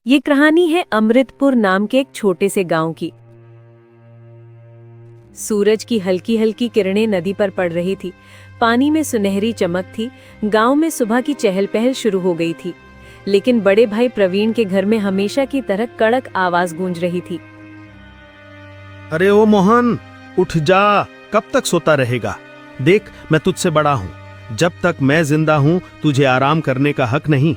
ये कहानी है अमृतपुर नाम के एक छोटे से गांव की। सूरज की हल्की हल्की किरणें नदी पर पड़ रही थी। पानी में सुनहरी चमक थी। गांव में सुबह की चहल पहल शुरू हो गई थी, लेकिन बड़े भाई प्रवीण के घर में हमेशा की तरह कड़क आवाज गूंज रही थी। अरे ओ मोहन, उठ जा, कब तक सोता रहेगा? देख, मैं तुझसे बड़ा हूँ। जब तक मैं जिंदा हूँ तुझे आराम करने का हक नहीं।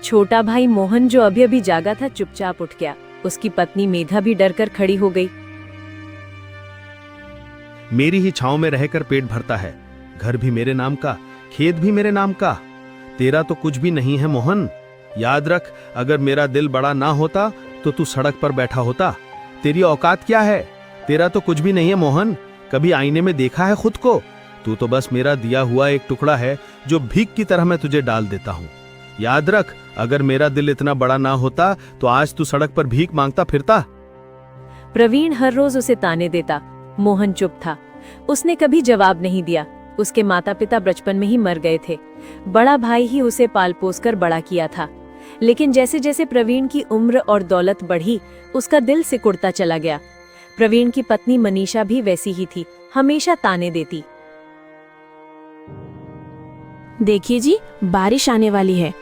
छोटा भाई मोहन, जो अभी अभी जागा था, चुपचाप उठ गया। उसकी पत्नी मेधा भी डर कर खड़ी हो गई। मेरी ही छांव में रहकर पेट भरता है। घर भी मेरे नाम का, खेत भी मेरे नाम का। तेरा तो कुछ भी नहीं है मोहन। याद रख, अगर मेरा दिल बड़ा ना होता तो तू सड़क पर बैठा होता। तेरी औकात क्या है? तेरा तो कुछ भी नहीं है मोहन। कभी आईने में देखा है खुद को? तू तो बस मेरा दिया हुआ एक टुकड़ा है जो भीख की तरह मैं तुझे डाल देता हूँ। याद रख, अगर मेरा दिल इतना बड़ा ना होता तो आज तू सड़क पर भीख मांगता फिरता। प्रवीण हर रोज उसे ताने देता। मोहन चुप था। उसने कभी जवाब नहीं दिया। उसके माता पिता बचपन में ही मर गए थे। बड़ा भाई ही उसे पाल पोस कर बड़ा किया था। लेकिन जैसे जैसे प्रवीण की उम्र और दौलत बढ़ी, उसका दिल सिकुड़ता चला गया। प्रवीण की पत्नी मनीषा भी वैसी ही थी, हमेशा ताने देती। देखिए जी, बारिश आने वाली है।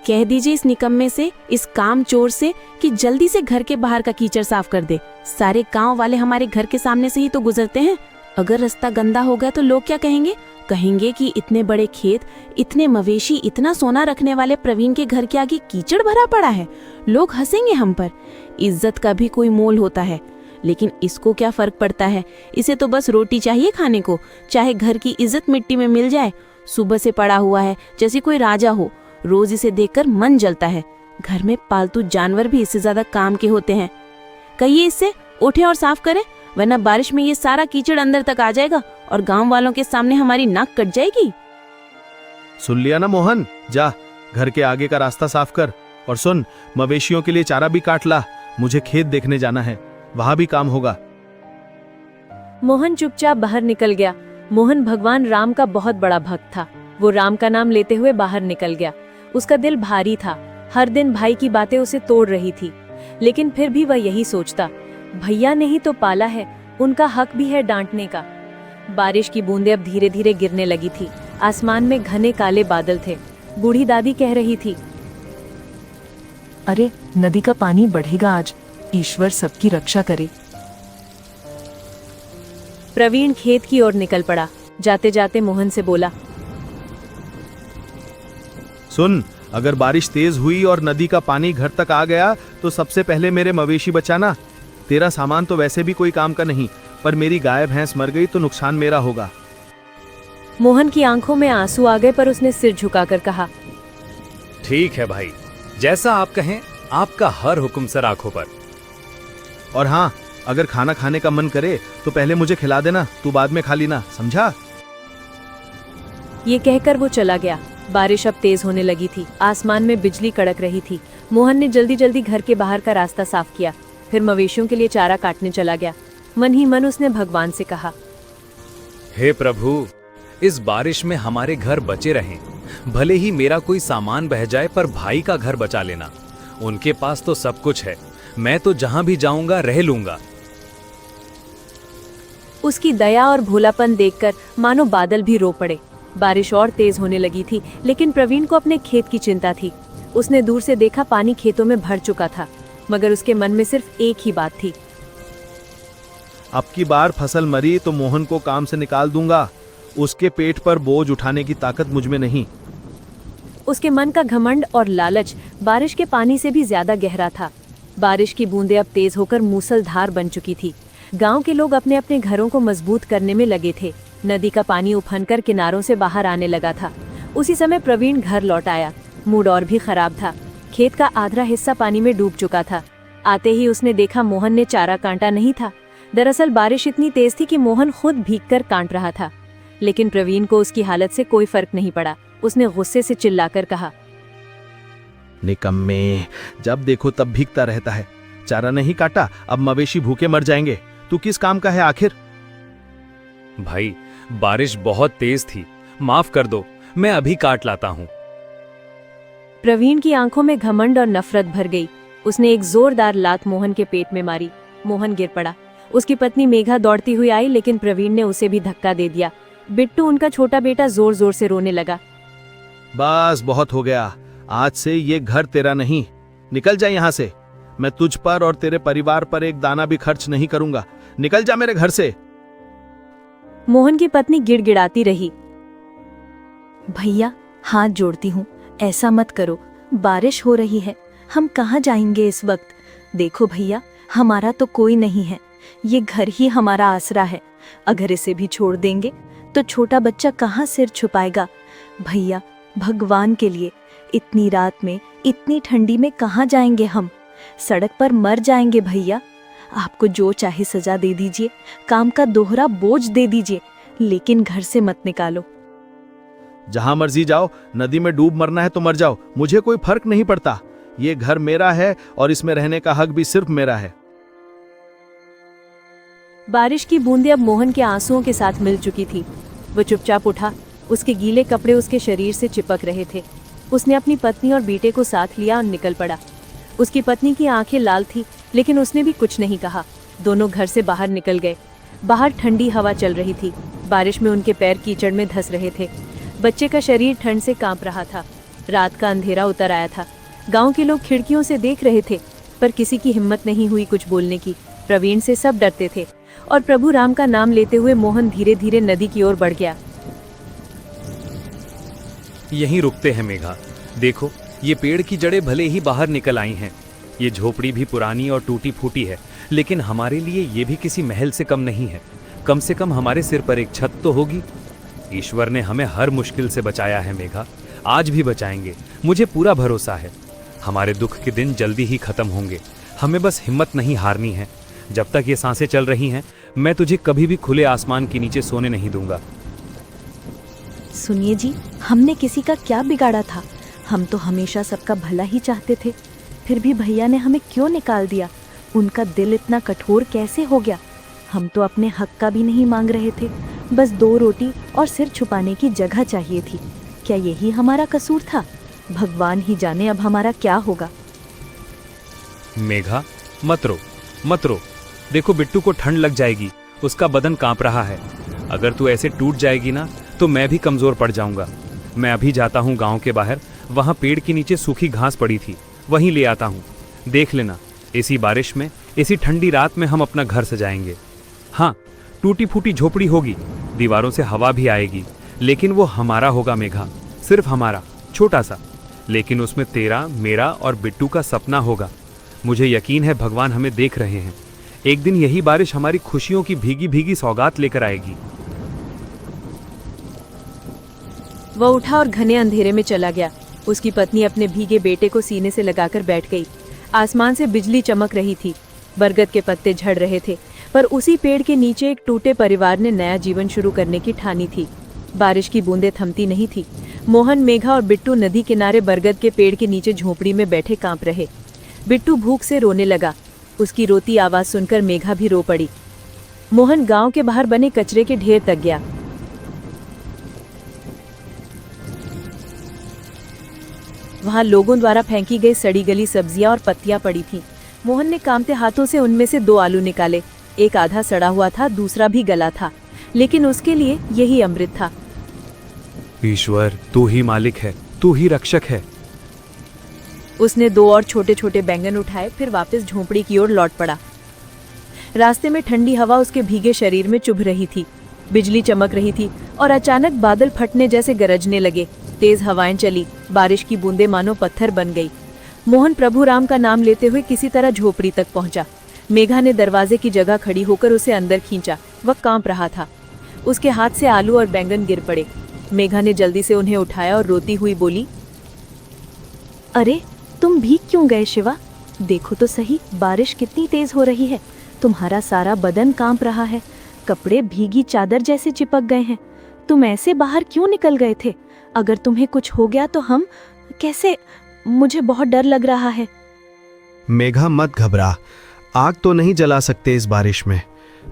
कह दीजिए इस निकम्मे से, इस काम चोर से, कि जल्दी से घर के बाहर का कीचड़ साफ कर दे। सारे गांव वाले हमारे घर के सामने से ही तो गुजरते हैं। अगर रास्ता गंदा हो गया तो लोग क्या कहेंगे? कहेंगे कि इतने बड़े खेत, इतने मवेशी, इतना सोना रखने वाले प्रवीण के घर के आगे कीचड़ भरा पड़ा है। लोग हंसेंगे हम पर। इज्जत का भी कोई मोल होता है, लेकिन इसको क्या फर्क पड़ता है? इसे तो बस रोटी चाहिए खाने को, चाहे घर की इज्जत मिट्टी में मिल जाए। सुबह से पड़ा हुआ है जैसे कोई राजा हो। रोज इसे देखकर मन जलता है। घर में पालतू जानवर भी इससे ज्यादा काम के होते हैं। कहिए इससे उठे और साफ करे, वरना बारिश में ये सारा कीचड़ अंदर तक आ जाएगा और गांव वालों के सामने हमारी नाक कट जाएगी। सुन लिया ना मोहन? जा, घर के आगे का रास्ता साफ कर। और सुन, मवेशियों के लिए चारा भी काट ला। मुझे खेत देखने जाना है, वहां भी काम होगा। मोहन चुपचाप बाहर निकल गया। मोहन भगवान राम का बहुत बड़ा भक्त था। वो राम का नाम लेते हुए बाहर निकल गया। उसका दिल भारी था। हर दिन भाई की बातें उसे तोड़ रही थी, लेकिन फिर भी वह यही सोचता, भैया ने ही तो पाला है, उनका हक भी है डांटने का। बारिश की बूंदें अब धीरे धीरे गिरने लगी थी। आसमान में घने काले बादल थे। बूढ़ी दादी कह रही थी, अरे, नदी का पानी बढ़ेगा आज। ईश्वर सबकी रक्षा करे। प्रवीण खेत की ओर निकल पड़ा। जाते जाते मोहन से बोला, सुन, अगर बारिश तेज हुई और नदी का पानी घर तक आ गया तो सबसे पहले मेरे मवेशी बचाना। तेरा सामान तो वैसे भी कोई काम का नहीं, पर मेरी गाय भैंस मर गई तो नुकसान मेरा होगा। मोहन की आंखों में आंसू आ गए, पर उसने सिर झुकाकर कहा, ठीक है भाई, जैसा आप कहें, आपका हर हुक्म सर आंखों पर। और हाँ, अगर खाना खाने का मन करे तो पहले मुझे खिला देना, तू बाद में खा लेना, समझा? ये कहकर वो चला गया। बारिश अब तेज होने लगी थी। आसमान में बिजली कड़क रही थी। मोहन ने जल्दी जल्दी घर के बाहर का रास्ता साफ किया, फिर मवेशियों के लिए चारा काटने चला गया। मन ही मन उसने भगवान से कहा, हे प्रभु, इस बारिश में हमारे घर बचे रहें। भले ही मेरा कोई सामान बह जाए, पर भाई का घर बचा लेना। उनके पास तो सब कुछ है, मैं तो जहां भी जाऊंगा रह लूंगा। उसकी दया और भोलापन देखकर मानो बादल भी रो पड़े। बारिश और तेज होने लगी थी, लेकिन प्रवीण को अपने खेत की चिंता थी। उसने दूर से देखा, पानी खेतों में भर चुका था, मगर उसके मन में सिर्फ एक ही बात थी, अब की बार फसल मरी तो मोहन को काम से निकाल दूंगा। उसके पेट पर बोझ उठाने की ताकत मुझ में नहीं। उसके मन का घमंड और लालच बारिश के पानी से भी ज्यादा गहरा था। बारिश की बूंदें अब तेज होकर मूसलधार बन चुकी थी। गांव के लोग अपने अपने घरों को मजबूत करने में लगे थे। नदी का पानी उफनकर किनारों से बाहर आने लगा था। उसी समय प्रवीण घर लौट आया। मूड और भी खराब था। खेत का आधा हिस्सा पानी में डूब चुका था। आते ही उसने देखा मोहन ने चारा काटा नहीं था। दरअसल बारिश इतनी तेज थी कि मोहन खुद भीगकर काट रहा था, लेकिन प्रवीण को उसकी हालत से कोई फर्क नहीं पड़ा। उसने गुस्से से चिल्लाकर कहा, निकम्मे, जब देखो तब भीगता रहता है। चारा नहीं काटा, अब मवेशी भूखे मर जाएंगे। तू किस काम का है आखिर? भाई, बारिश बहुत तेज थी, माफ कर दो, मैं अभी काट लाता हूँ। प्रवीण की आंखों में घमंड और नफरत भर गई। उसने एक जोरदार लात मोहन के पेट में मारी। मोहन गिर पड़ा। उसकी पत्नी मेघा दौड़ती हुई आई, लेकिन प्रवीण ने उसे भी धक्का दे दिया। बिट्टू, उनका छोटा बेटा, जोर जोर से रोने लगा। बस बहुत हो गया, आज से ये घर तेरा नहीं, निकल जा यहाँ से। मैं तुझ पर और तेरे परिवार पर एक दाना भी खर्च नहीं करूंगा, निकल जा मेरे घर से। मोहन की पत्नी गिड़गिड़ाती रही। भैया, हाथ जोड़ती हूँ, ऐसा मत करो, बारिश हो रही है, हम कहाँ जाएंगे इस वक्त। देखो भैया, हमारा तो कोई नहीं है, ये घर ही हमारा आसरा है। अगर इसे भी छोड़ देंगे तो छोटा बच्चा कहाँ सिर छुपाएगा। भैया, भगवान के लिए, इतनी रात में, इतनी ठंडी में कहाँ जाएंगे हम? सड़क पर मर जाएंगे भैया। आपको जो चाहे सजा दे दीजिए, काम का दोहरा बोझ दे दीजिए, लेकिन घर से मत निकालो। जहां मर्जी जाओ, नदी में डूब मरना है तो मर जाओ, मुझे कोई फर्क नहीं पड़ता। ये घर मेरा है और इसमें रहने का हक भी सिर्फ मेरा है। बारिश की बूंदें अब मोहन के आंसुओं के साथ मिल चुकी थी। वो चुपचाप उठा। उसके गीले कपड़े उसके शरीर से चिपक रहे थे। उसने अपनी पत्नी और बेटे को साथ लिया और निकल पड़ा। उसकी पत्नी की आंखें लाल थी, लेकिन उसने भी कुछ नहीं कहा। दोनों घर से बाहर निकल गए। बाहर ठंडी हवा चल रही थी। बारिश में उनके पैर कीचड़ में धंस रहे थे। बच्चे का शरीर ठंड से कांप रहा था। रात का अंधेरा उतर आया था। गांव के लोग खिड़कियों से देख रहे थे, पर किसी की हिम्मत नहीं हुई कुछ बोलने की। प्रवीण से सब डरते थे और प्रभु राम का नाम लेते हुए मोहन धीरे धीरे नदी की ओर बढ़ गया। यहीं रुकते हैं मेघा। देखो, ये पेड़ की जड़ें भले ही बाहर निकल आई हैं, ये झोपड़ी भी पुरानी और टूटी फूटी है, लेकिन हमारे लिए ये भी किसी महल से कम नहीं है। कम से कम हमारे सिर पर एक छत तो होगी। ईश्वर ने हमें हर मुश्किल से बचाया है मेघा, आज भी बचाएंगे, मुझे पूरा भरोसा है। हमारे दुख के दिन जल्दी ही खत्म होंगे, हमें बस हिम्मत नहीं हारनी है। जब तक ये सांसें चल रही हैं, मैं तुझे कभी भी खुले आसमान के नीचे सोने नहीं दूंगा। सुनिए जी, हमने किसी का क्या बिगाड़ा था? हम तो हमेशा सबका भला ही चाहते थे, फिर भी भैया ने हमें क्यों निकाल दिया? उनका दिल इतना कठोर कैसे हो गया? हम तो अपने हक का भी नहीं मांग रहे थे, बस 2 रोटी और सिर छुपाने की जगह चाहिए थी। क्या यही हमारा कसूर था? भगवान ही जाने अब हमारा क्या होगा। मेघा, मत रो, मत रो। देखो, बिट्टू को ठंड लग जाएगी, उसका बदन कांप रहा है। अगर तू ऐसे टूट जाएगी ना, तो मैं भी कमजोर पड़ जाऊंगा। मैं अभी जाता हूँ गांव के बाहर, वहां पेड़ के नीचे सूखी घास पड़ी थी, वहीं ले आता हूँ। देख लेना, इसी बारिश में, इसी ठंडी रात में हम अपना घर सजाएंगे। हाँ, टूटी फूटी झोपड़ी होगी, दीवारों से हवा भी आएगी, लेकिन वो हमारा होगा मेघा, सिर्फ हमारा, छोटा सा। लेकिन उसमें तेरा, मेरा और बिट्टू का सपना होगा। मुझे यकीन है भगवान हमें देख रहे हैं। एक दिन यही बारिश हमारी खुशियों की भीगी भीगी सौगात लेकर आएगी। वह उठा और घने अंधेरे में चला गया। उसकी पत्नी अपने भीगे बेटे को सीने से लगाकर बैठ गई। आसमान से बिजली चमक रही थी। बरगद के पत्ते झड़ रहे थे, पर उसी पेड़ के नीचे एक टूटे परिवार ने नया जीवन शुरू करने की ठानी थी। बारिश की बूंदें थमती नहीं थी। मोहन, मेघा और बिट्टू नदी किनारे बरगद के पेड़ के नीचे झोपड़ी में बैठे कांप रहे। बिट्टू भूख से रोने लगा। उसकी रोती आवाज सुनकर मेघा भी रो पड़ी। मोहन गांव के बाहर बने कचरे के ढेर तक गया। वहां लोगों द्वारा फेंकी गई सड़ी गली सब्जियां और पत्तियां पड़ी थीं। मोहन ने कांपते हाथों से उनमें से 2 आलू निकाले। एक आधा सड़ा हुआ था, दूसरा भी गला था, लेकिन उसके लिए यही अमृत था। ईश्वर, तू ही मालिक है, तू ही रक्षक है। उसने 2 और छोटे छोटे बैंगन उठाए, फिर वापस झोंपड़ी की ओर लौट पड़ा। रास्ते में ठंडी हवा उसके भीगे शरीर में चुभ रही थी। बिजली चमक रही थी और अचानक बादल फटने जैसे गरजने लगे। तेज हवाएं चली। बारिश की बूंदें मानो पत्थर बन गई। मोहन प्रभु राम का नाम लेते हुए किसी तरह झोपड़ी तक पहुंचा। मेघा ने दरवाजे की जगह खड़ी होकर उसे अंदर खींचा। वह कांप रहा था। उसके हाथ से आलू और बैंगन गिर पड़े। मेघा ने जल्दी से उन्हें उठाया और रोती हुई बोली, अरे, तुम भीग क्यों गए शिवा? देखो तो सही, बारिश कितनी तेज हो रही है। तुम्हारा सारा बदन कांप रहा है, कपड़े भीगी चादर जैसे चिपक गए हैं। तुम ऐसे बाहर क्यों निकल गए थे? अगर तुम्हें कुछ हो गया तो हम कैसे? मुझे बहुत डर लग रहा है। मेघा, मत घबरा, आग तो नहीं जला सकते इस बारिश में,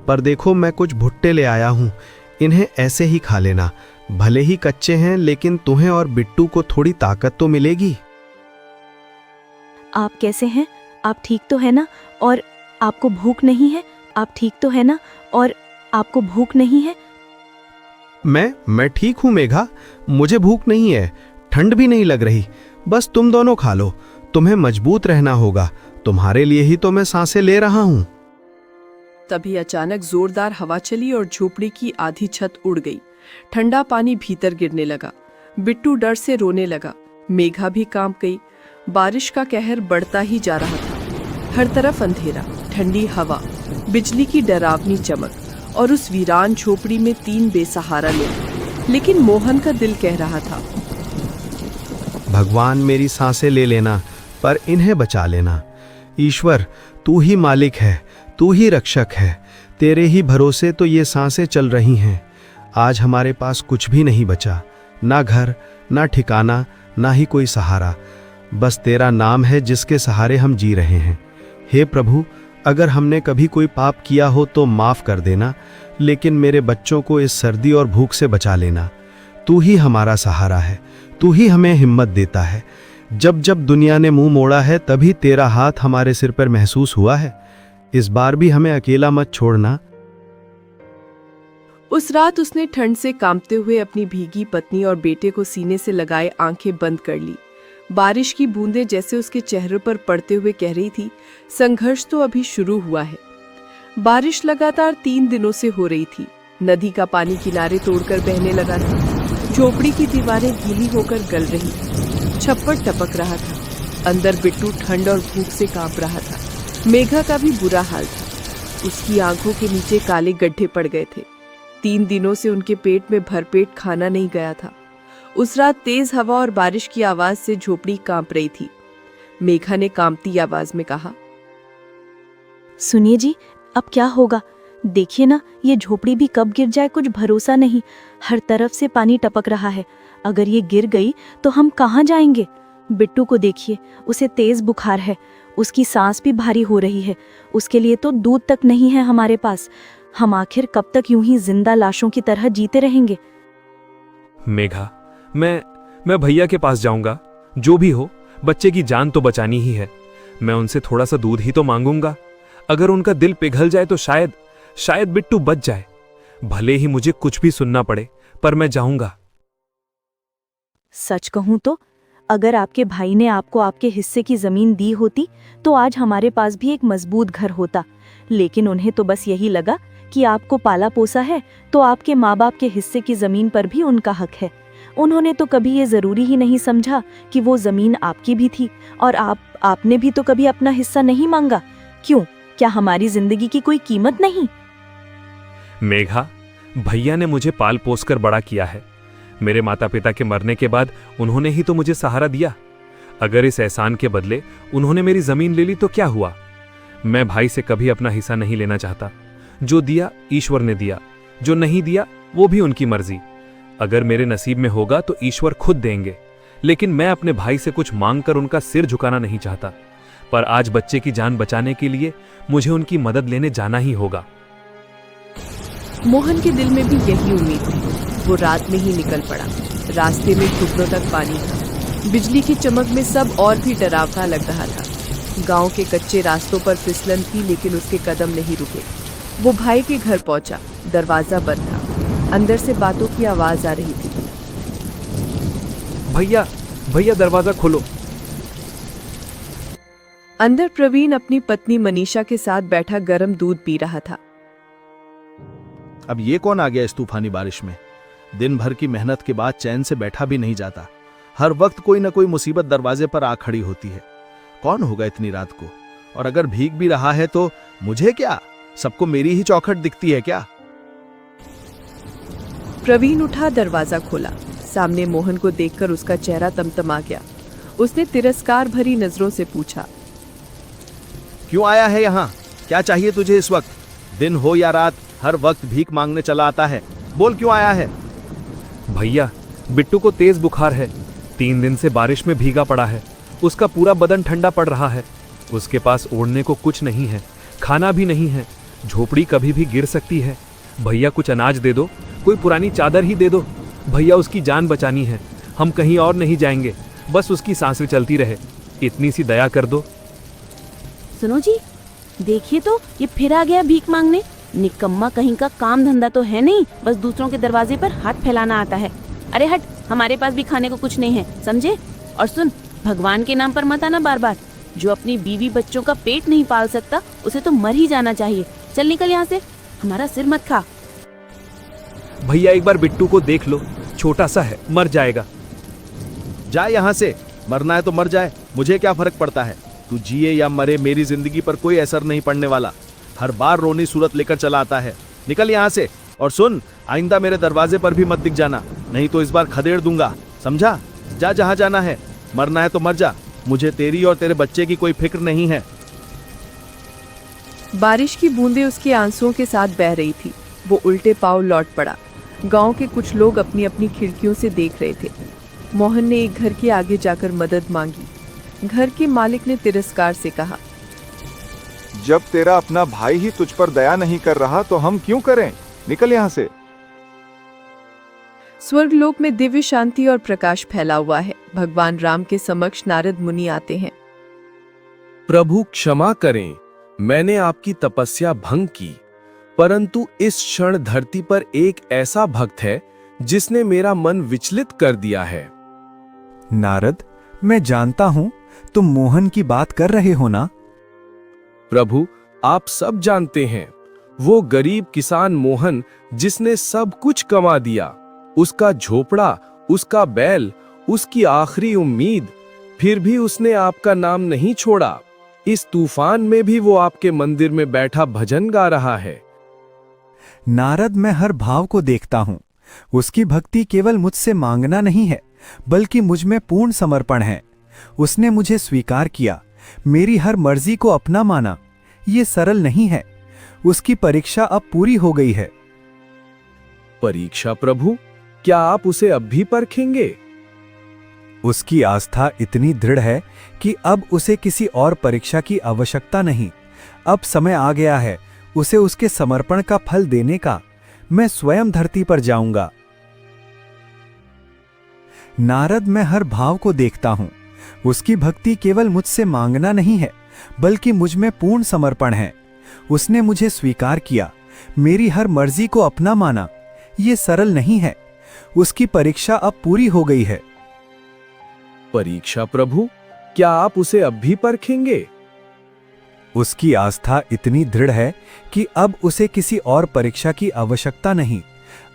पर देखो मैं कुछ भुट्टे ले आया हूँ, इन्हें ऐसे ही खा लेना। भले ही कच्चे हैं, लेकिन तुम्हें और बिट्टू को थोड़ी ताकत तो मिलेगी। आप कैसे हैं? आप ठीक तो है ना? और आपको भूख नहीं है? आप ठीक तो है ना? और आपको भूख नहीं है? मैं ठीक हूं मेघा, मुझे भूख नहीं है, ठंड भी नहीं लग रही। बस तुम दोनों खा लो, तुम्हें मजबूत रहना होगा, तुम्हारे लिए ही तो मैं सांसें ले रहा हूं। तभी अचानक जोरदार हवा चली और झोपड़ी की आधी छत उड़ गई। ठंडा पानी भीतर गिरने लगा। बिट्टू डर से रोने लगा। मेघा भी कांप गई। बारिश का कहर बढ़ता ही जा रहा था। हर तरफ अंधेरा, ठंडी हवा, बिजली की डरावनी चमक और उस वीरान झोपड़ी में 3 बेसहारा लोग। लेकिन मोहन का दिल कह रहा था, भगवान मेरी सांसें ले लेना, पर इन्हें बचा लेना। ईश्वर, तू ही मालिक है, तू ही रक्षक है, तेरे ही भरोसे तो ये सांसें चल रही हैं। आज हमारे पास कुछ भी नहीं बचा, ना घर, ना ठिकाना, ना ही कोई सहारा। बस तेरा नाम है जिसके सहारे हम जी रहे हैं। हे प्रभु, अगर हमने कभी कोई पाप किया हो तो माफ कर देना, लेकिन मेरे बच्चों को इस सर्दी और भूख से बचा लेना। तू ही हमारा सहारा है, तू ही हमें हिम्मत देता है। जब जब दुनिया ने मुंह मोड़ा है तभी तेरा हाथ हमारे सिर पर महसूस हुआ है। इस बार भी हमें अकेला मत छोड़ना। उस रात उसने ठंड से कांपते हुए अपनी भीगी पत्नी और बेटे को सीने से लगाए आंखें बंद कर ली। बारिश की बूंदें जैसे उसके चेहरे पर पड़ते हुए कह रही थी, संघर्ष तो अभी शुरू हुआ है। बारिश लगातार 3 दिनों से हो रही थी। नदी का पानी किनारे तोड़कर बहने लगा था। झोपड़ी की दीवारें गीली होकर गल रही थी। छप्पर टपक रहा था। अंदर बिट्टू ठंड और भूख से कांप रहा था। मेघा का भी बुरा हाल था। उसकी आंखों के नीचे काले गड्ढे पड़ गए थे। 3 दिनों से उनके पेट में भरपेट खाना नहीं गया था। उस रात तेज हवा और बारिश की आवाज से झोपड़ी कांप रही थी। मेघा ने कांपती आवाज में कहा, सुनिए जी, अब क्या होगा? देखिए ना, ये झोपड़ी भी कब गिर जाए कुछ भरोसा नहीं। हर तरफ से पानी टपक रहा है। अगर ये गिर गई तो हम कहाँ जाएंगे? बिट्टू को देखिए, उसे तेज बुखार है। उसकी सांस भी भारी हो रही है। उसके लिए तो दूध तक नहीं है हमारे पास। हम आखिर कब तक यूं ही जिंदा लाशों की तरह जीते रहेंगे? मेघा, मैं भैया के पास जाऊंगा। जो भी हो, बच्चे की जान तो बचानी ही है। मैं उनसे थोड़ा सा दूध ही तो मांगूंगा। अगर उनका दिल पिघल जाए तो शायद बिट्टू बच जाए। भले ही मुझे कुछ भी सुनना पड़े, पर मैं जाऊंगा। सच कहूं तो अगर आपके भाई ने आपको आपके हिस्से की जमीन दी होती तो आज हमारे पास भी एक मजबूत घर होता। लेकिन उन्हें तो बस यही लगा कि आपको पाला पोसा है तो आपके माँ बाप के हिस्से की जमीन पर भी उनका हक है। उन्होंने तो कभी ये जरूरी ही नहीं समझा कि वो जमीन आपकी भी थी और आपने भी तो कभी अपना हिस्सा नहीं मांगा। क्यों? क्या हमारी जिंदगी की कोई कीमत नहीं? मेघा, भैया ने मुझे पाल पोस कर बड़ा किया है। मेरे माता पिता के मरने के बाद उन्होंने ही तो मुझे सहारा दिया। अगर इस एहसान के बदले उन्होंने मेरी जमीन ले ली तो क्या हुआ? मैं भाई से कभी अपना हिस्सा नहीं लेना चाहता। जो दिया ईश्वर ने दिया, जो नहीं दिया वो भी उनकी मर्जी। अगर मेरे नसीब में होगा तो ईश्वर खुद देंगे, लेकिन मैं अपने भाई से कुछ मांगकर उनका सिर झुकाना नहीं चाहता। पर आज बच्चे की जान बचाने के लिए मुझे उनकी मदद लेने जाना ही होगा। मोहन के दिल में भी यही उम्मीद थी। वो रात में ही निकल पड़ा। रास्ते में घुटनों तक पानी था। बिजली की चमक में सब और भी डरावना लग रहा था। गांव के कच्चे रास्तों पर फिसलन थी, लेकिन उसके कदम नहीं रुके। वो भाई के घर पहुंचा। दरवाजा बंद था। अंदर से बातों की आवाज आ रही थी। भैया दरवाजा खोलो। अंदर प्रवीण अपनी पत्नी मनीषा के साथ बैठा गर्म दूध पी रहा था। अब ये कौन आ गया इस तूफानी बारिश में? दिन भर की मेहनत के बाद चैन से बैठा भी नहीं जाता। हर वक्त कोई ना कोई मुसीबत दरवाजे पर आ खड़ी होती है। कौन होगा इतनी रात को? और अगर भीग भी रहा है तो मुझे क्या? सबको मेरी ही चौखट दिखती है क्या? प्रवीण उठा, दरवाजा खोला। सामने मोहन को देखकर उसका चेहरा तमतमा गया। उसने तिरस्कार भरी नजरों से पूछा, क्यों आया है यहाँ? क्या चाहिए तुझे इस वक्त? दिन हो या रात, हर वक्त भीख मांगने चला आता है। बोल, क्यों आया है? भैया, बिट्टू को तेज बुखार है। 3 दिन से बारिश में भीगा पड़ा है। उसका पूरा बदन ठंडा पड़ रहा है। उसके पास ओढ़ने को कुछ नहीं है, खाना भी नहीं है। झोपड़ी कभी भी गिर सकती है। भैया कुछ अनाज दे दो, कोई पुरानी चादर ही दे दो। भैया उसकी जान बचानी है। हम कहीं और नहीं जाएंगे, बस उसकी सांसें चलती रहे। इतनी सी दया कर दो। सुनो जी, देखिए तो ये फिर आ गया भीख मांगने। निकम्मा कहीं का, काम धंधा तो है नहीं, बस दूसरों के दरवाजे पर हाथ फैलाना आता है। अरे हट, हमारे पास भी खाने को कुछ नहीं है, समझे? और सुन, भगवान के नाम पर मत आना बार बार। जो अपनी बीवी बच्चों का पेट नहीं पाल सकता उसे तो मर ही जाना चाहिए। चल निकल यहाँ से, हमारा सिर मत खा। भैया एक बार बिट्टू को देख लो, छोटा सा है, मर जाएगा। जा यहाँ से, मरना है तो मर जाए, मुझे क्या फर्क पड़ता है। तू जिए या मरे, मेरी जिंदगी पर कोई असर नहीं पड़ने वाला। हर बार रोनी सूरत लेकर चला आता है। निकल यहाँ से। और सुन, आइंदा मेरे दरवाजे पर भी मत दिख जाना, नहीं तो इस बार खदेड़ दूंगा, समझा? जा जहाँ जाना है, मरना है तो मर जा, मुझे तेरी और तेरे बच्चे की कोई फिक्र नहीं है। बारिश की बूंदें उसके आंसुओं के साथ बह रही थी। वो उल्टे पांव लौट पड़ा। गांव के कुछ लोग अपनी अपनी खिड़कियों से देख रहे थे। मोहन ने एक घर के आगे जाकर मदद मांगी। घर के मालिक ने तिरस्कार से कहा, जब तेरा अपना भाई ही तुझ पर दया नहीं कर रहा तो हम क्यों करें? निकल यहाँ से। स्वर्गलोक में दिव्य शांति और प्रकाश फैला हुआ है। भगवान राम के समक्ष नारद मुनि आते हैं। प्रभु क्षमा करें, मैंने आपकी तपस्या भंग की, परंतु इस क्षण धरती पर एक ऐसा भक्त है जिसने मेरा मन विचलित कर दिया है। नारद, मैं जानता हूं तुम मोहन की बात कर रहे हो ना? प्रभु, आप सब जानते हैं, वो गरीब किसान मोहन जिसने सब कुछ कमा दिया, उसका झोपड़ा, उसका बैल, उसकी आखिरी उम्मीद, फिर भी उसने आपका नाम नहीं छोड़ा। इस तूफान में भी वो आपके मंदिर में बैठा भजन गा रहा है। नारद, मैं हर भाव को देखता हूं। उसकी भक्ति केवल मुझसे मांगना नहीं है, बल्कि मुझ में पूर्ण समर्पण है। उसने मुझे स्वीकार किया, मेरी हर मर्जी को अपना माना। ये सरल नहीं है। उसकी परीक्षा अब पूरी हो गई है। परीक्षा प्रभु, क्या आप उसे अब भी परखेंगे? उसकी आस्था इतनी दृढ़ है कि अब उसे किसी और परीक्षा की आवश्यकता नहीं। अब समय आ गया है उसे उसके समर्पण का फल देने का। मैं स्वयं धरती पर जाऊंगा। नारद, मैं हर भाव को देखता हूं। उसकी भक्ति केवल मुझसे मांगना नहीं है, बल्कि मुझ में पूर्ण समर्पण है। उसने मुझे स्वीकार किया, मेरी हर मर्जी को अपना माना। ये सरल नहीं है। उसकी परीक्षा अब पूरी हो गई है। परीक्षा प्रभु, क्या आप उसे अब भी परखेंगे? उसकी आस्था इतनी दृढ़ है कि अब उसे किसी और परीक्षा की आवश्यकता नहीं।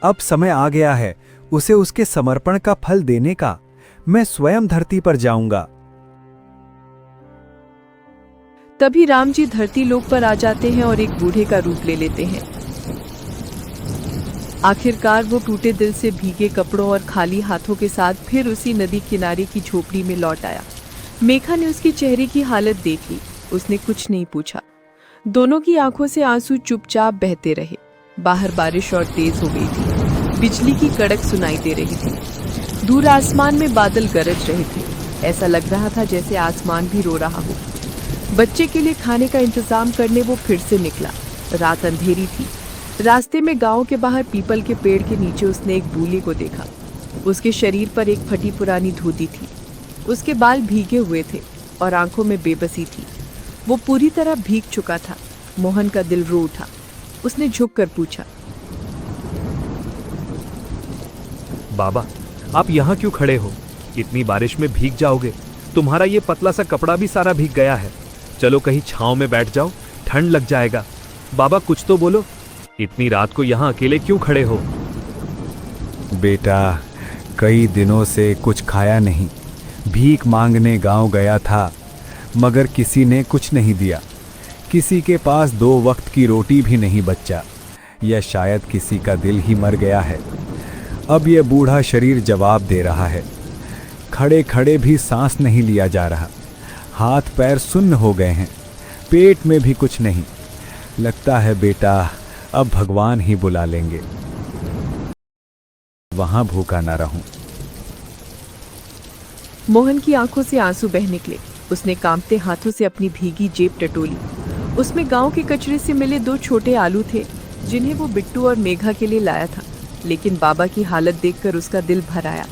अब समय आ गया है उसे उसके समर्पण का फल देने का। मैं स्वयं धरती पर जाऊंगा। तभी राम जी धरती लोक पर आ जाते हैं और एक बूढ़े का रूप ले लेते हैं। आखिरकार वो टूटे दिल से भीगे कपड़ों और खाली हाथों के साथ फिर उसी नदी किनारे की झोपड़ी में लौट आया। मेघा ने उसके चेहरे की हालत देख ली। उसने कुछ नहीं पूछा। दोनों की आंखों से आंसू चुपचाप बहते रहे। बाहर बारिश और तेज हो गई थी। बिजली की कड़क सुनाई दे रही थी। दूर आसमान में बादल गरज रहे थे। ऐसा लग रहा था जैसे आसमान भी रो रहा हो। बच्चे के लिए खाने का इंतजाम करने वो फिर से निकला। रात अंधेरी थी। रास्ते में गांव के बाहर पीपल के पेड़ के नीचे उसने एक बूढ़े को देखा। उसके शरीर पर एक फटी पुरानी धोती थी। उसके बाल भीगे हुए थे और आंखों में बेबसी थी। वो पूरी तरह भीग चुका था। मोहन का दिल रो उठा। उसने झुककर पूछा, बाबा, आप यहाँ क्यों खड़े हो? इतनी बारिश में भीग जाओगे। तुम्हारा ये पतला सा कपड़ा भी सारा भीग गया है। चलो कहीं छांव में बैठ जाओ, ठंड लग जाएगा। बाबा कुछ तो बोलो, इतनी रात को यहाँ अकेले क्यों खड़े हो? बेटा, कई दिनों से कुछ खाया नहीं। भीख मांगने गांव गया था, मगर किसी ने कुछ नहीं दिया। किसी के पास 2 वक्त की रोटी भी नहीं बचा, या शायद किसी का दिल ही मर गया है। अब यह बूढ़ा शरीर जवाब दे रहा है। खड़े खड़े भी सांस नहीं लिया जा रहा। हाथ पैर सुन्न हो गए हैं। पेट में भी कुछ नहीं। लगता है बेटा अब भगवान ही बुला लेंगे। वहां भूखा ना रहूं। मोहन की आंखों से आंसू बह निकले। उसने कांपते हाथों से अपनी भीगी जेब टटोली। उसमें गांव के कचरे से मिले 2 छोटे आलू थे, जिन्हें वो बिट्टू और मेघा के लिए लाया था। लेकिन बाबा की हालत देखकर उसका दिल भर आया।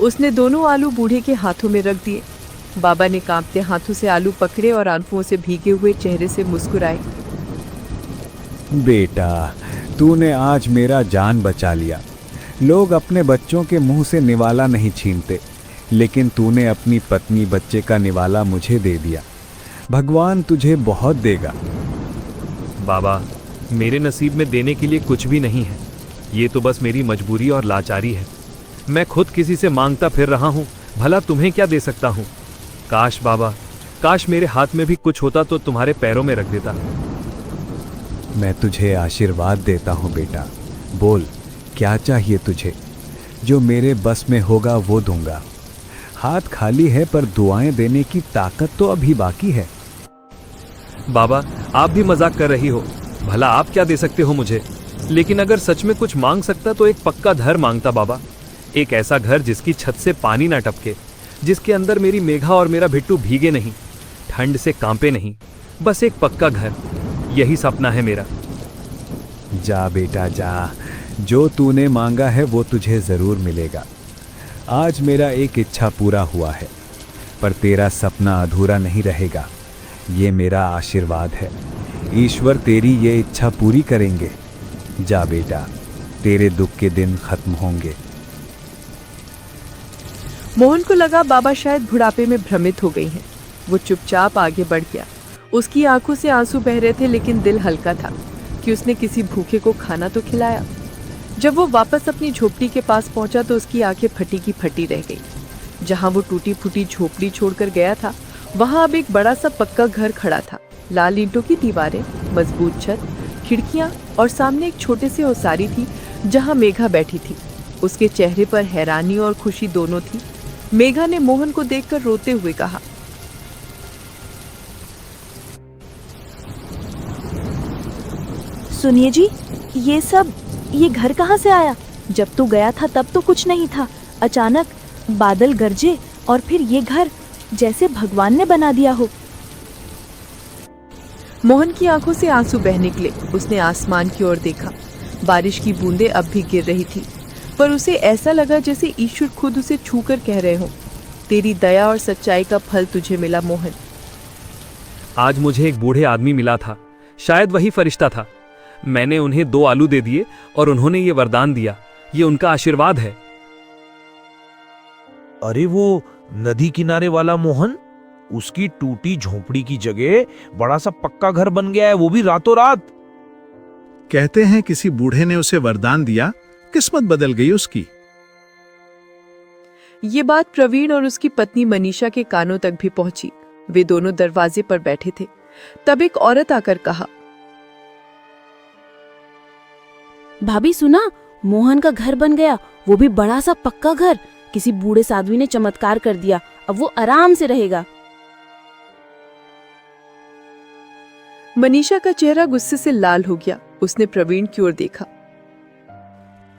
उसने दोनों आलू बूढ़े के हाथों में रख दिए। बाबा ने कांपते हाथों से आलू पकड़े और आंसुओं से भीगे हुए चेहरे से मुस्कुराए। बेटा, तूने आज मेरा जान बचा लिया। लोग अपने बच्चों के मुंह से निवाला नहीं छीनते, लेकिन तूने अपनी पत्नी बच्चे का निवाला मुझे दे दिया। भगवान तुझे बहुत देगा। बाबा, मेरे नसीब में देने के लिए कुछ भी नहीं है। ये तो बस मेरी मजबूरी और लाचारी है। मैं खुद किसी से मांगता फिर रहा हूँ, भला तुम्हें क्या दे सकता हूँ। काश बाबा, काश मेरे हाथ में भी कुछ होता तो तुम्हारे पैरों में रख देता। मैं तुझे आशीर्वाद देता हूँ बेटा। बोल, क्या चाहिए तुझे? जो मेरे बस में होगा वो दूंगा। हाथ खाली है, पर दुआएं देने की ताकत तो अभी बाकी है। बाबा, आप भी मजाक कर रही हो। भला आप क्या दे सकते हो मुझे? लेकिन अगर सच में कुछ मांग सकता तो एक पक्का घर मांगता बाबा। एक ऐसा घर जिसकी छत से पानी ना टपके, जिसके अंदर मेरी मेघा और मेरा भिट्टू भीगे नहीं, ठंड से कांपे नहीं। बस एक पक्का घर, यही सपना है मेरा। जा बेटा जा, जो तूने मांगा है वो तुझे जरूर मिलेगा। आज मेरा एक इच्छा पूरा हुआ है, पर तेरा सपना अधूरा नहीं रहेगा। ये मेरा आशीर्वाद है। ईश्वर तेरी ये इच्छा पूरी करेंगे। जा बेटा, तेरे दुख के दिन खत्म होंगे। मोहन को लगा बाबा शायद बुढ़ापे में भ्रमित हो गई हैं। वो चुपचाप आगे बढ़ गया। उसकी आंखों से आंसू बह रहे थे, लेकिन दिल हल्का था कि उसने किसी भूखे को खाना तो खिलाया। जब वो वापस अपनी झोपड़ी के पास पहुंचा तो उसकी आंखें फटी की फटी रह गई। जहां वो टूटी फूटी झोपड़ी छोड़कर गया था, वहां अब एक बड़ा सा पक्का घर खड़ा था। लाल ईंटों की दीवारें, मजबूत छत, खिड़कियां और सामने एक छोटे से ओसारी थी जहां मेघा बैठी थी। उसके चेहरे पर हैरानी और खुशी दोनों थी। मेघा ने मोहन को देखकर रोते हुए कहा, सुनिए जी, ये घर कहाँ से आया? जब तू गया था तब तो कुछ नहीं था। अचानक बादल गरजे और फिर ये घर, जैसे भगवान ने बना दिया हो। मोहन की आंखों से आंसू बह निकले। उसने आसमान की ओर देखा। बारिश की बूंदें अब भी गिर रही थी, पर उसे ऐसा लगा जैसे ईश्वर खुद उसे छूकर कह रहे हों, तेरी दया और सच्चाई का फल तुझे मिला मोहन। आज मुझे एक बूढ़े आदमी मिला था, शायद वही फरिश्ता था। मैंने उन्हें 2 आलू दे दिए और उन्होंने ये वरदान दिया। ये उनका आशीर्वाद है। अरे वो नदी किनारे वाला मोहन, उसकी टूटी झोपड़ी की जगह बड़ा सा पक्का घर बन गया है, वो भी रातों रात। कहते हैं किसी बूढ़े ने उसे वरदान दिया, किस्मत बदल गई उसकी। ये बात प्रवीण और उसकी पत्नी मनीषा के कानों तक भी पहुंची। वे दोनों दरवाजे पर बैठे थे। तब एक औरत आकर कहा, भाभी सुना, मोहन का घर बन गया, वो भी बड़ा सा पक्का घर। किसी बूढ़े साध्वी ने चमत्कार कर दिया, अब वो आराम से रहेगा। मनीषा का चेहरा गुस्से से लाल हो गया। उसने प्रवीण की ओर देखा।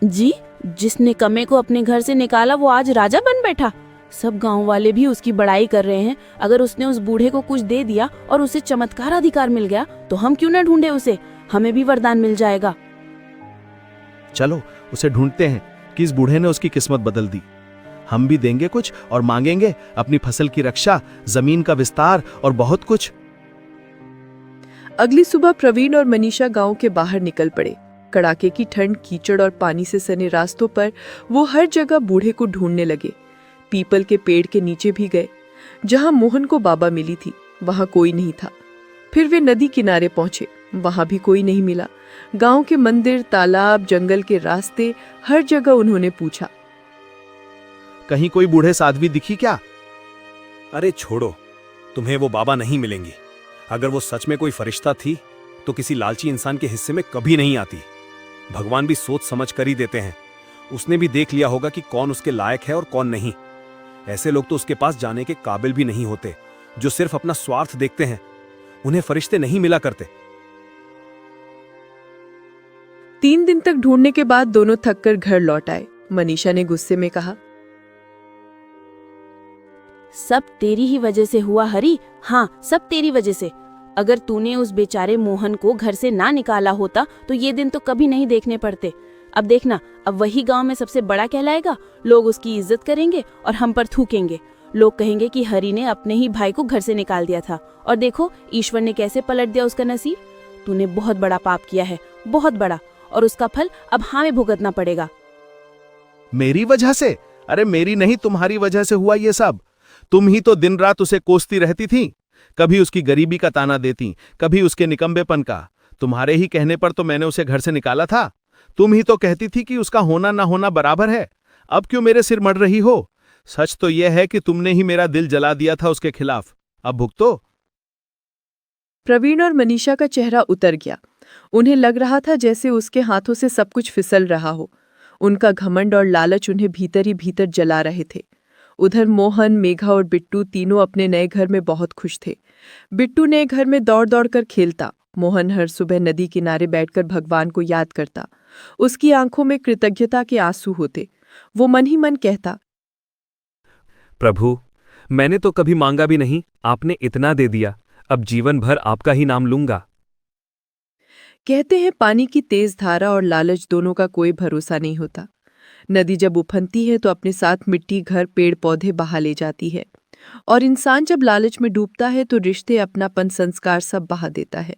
जी, जिसने कमे को अपने घर से निकाला वो आज राजा बन बैठा। सब गांव वाले भी उसकी बड़ाई कर रहे हैं। अगर उसने उस बूढ़े को कुछ दे दिया और उसे चमत्कार अधिकार मिल गया तो हम क्यों न ढूंढे उसे, हमें भी वरदान मिल जाएगा। चलो उसे ढूंढते हैं कि इस बूढ़े ने उसकी किस्मत बदल दी। हम भी देंगे कुछ और मांगेंगे अपनी फसल की रक्षा, जमीन का विस्तार और बहुत कुछ। अगली सुबह प्रवीण और मनीषा गांव के बाहर निकल पड़े। कड़ाके की ठंड, कीचड़ और पानी से सने रास्तों पर वो हर जगह बूढ़े को ढूंढने लगे। पीपल के पेड़ के नीचे भी गए। जहां मोहन को बाबा मिली थी वहां कोई नहीं था। फिर वे नदी किनारे पहुंचे, वहां भी कोई नहीं मिला। गांव के मंदिर, तालाब, जंगल के रास्ते, हर जगह उन्होंने पूछा, कहीं कोई बूढ़े साध्वी दिखी क्या? अरे छोड़ो, तुम्हें वो बाबा नहीं मिलेंगी। अगर वो सच में कोई फरिश्ता थी तो किसी लालची इंसान के हिस्से में कभी नहीं आती। भगवान भी सोच समझ कर ही देते हैं। उसने भी देख लिया होगा कि कौन उसके लायक है और कौन नहीं। ऐसे लोग तो उसके पास जाने के काबिल भी नहीं होते, जो सिर्फ अपना स्वार्थ देखते हैं। उन्हें फरिश्ते नहीं मिला करते। 3 दिन तक ढूंढने के बाद दोनों थककर घर लौट आए। मनीषा ने गुस्से में कहा, सब तेरी ही वजह से हुआ हरी। हाँ, सब तेरी वजह से। अगर तूने उस बेचारे मोहन को घर से ना निकाला होता तो ये दिन तो कभी नहीं देखने पड़ते। अब देखना, अब वही गांव में सबसे बड़ा कहलाएगा। लोग उसकी इज्जत करेंगे और हम पर थूकेंगे। लोग कहेंगे कि हरि ने अपने ही भाई को घर से निकाल दिया था, और देखो ईश्वर ने कैसे पलट दिया उसका नसीब। तूने बहुत बड़ा पाप किया है, बहुत बड़ा, और उसका फल अब हमें भुगतना पड़ेगा। मेरी वजह से? अरे मेरी नहीं, तुम्हारी वजह से हुआ ये सब। तुम ही तो दिन रात उसे कोसती रहती थी, कभी उसकी गरीबी का ताना देती, कभी उसके निकम्बेपन का। तुम्हारे ही कहने पर तो मैंने उसे घर से निकाला था। तुम ही तो कहती थी कि उसका होना ना होना बराबर है। अब क्यों मेरे सिर मर रही हो? सच तो यह है कि तुमने ही मेरा दिल जला दिया था उसके खिलाफ। अब भुगतो। प्रवीण और मनीषा का चेहरा उतर गया। उन्हें लग रहा था जैसे उसके हाथों से सब कुछ फिसल रहा हो। उनका घमंड और लालच उन्हें भीतर ही भीतर जला रहे थे। उधर मोहन, मेघा और बिट्टू तीनों अपने नए घर में बहुत खुश थे। बिट्टू नए घर में दौड़ दौड़ कर खेलता। मोहन हर सुबह नदी किनारे बैठकर भगवान को याद करता। उसकी आंखों में कृतज्ञता के आंसू होते। वो मन ही मन कहता, प्रभु, मैंने तो कभी मांगा भी नहीं, आपने इतना दे दिया। अब जीवन भर आपका ही नाम लूंगा। कहते हैं पानी की तेज धारा और लालच दोनों का कोई भरोसा नहीं होता। नदी जब उफनती है तो अपने साथ मिट्टी, घर, पेड़ पौधे बहा ले जाती है, और इंसान जब लालच में डूबता है तो रिश्ते, अपनापन, संस्कार सब बहा देता है।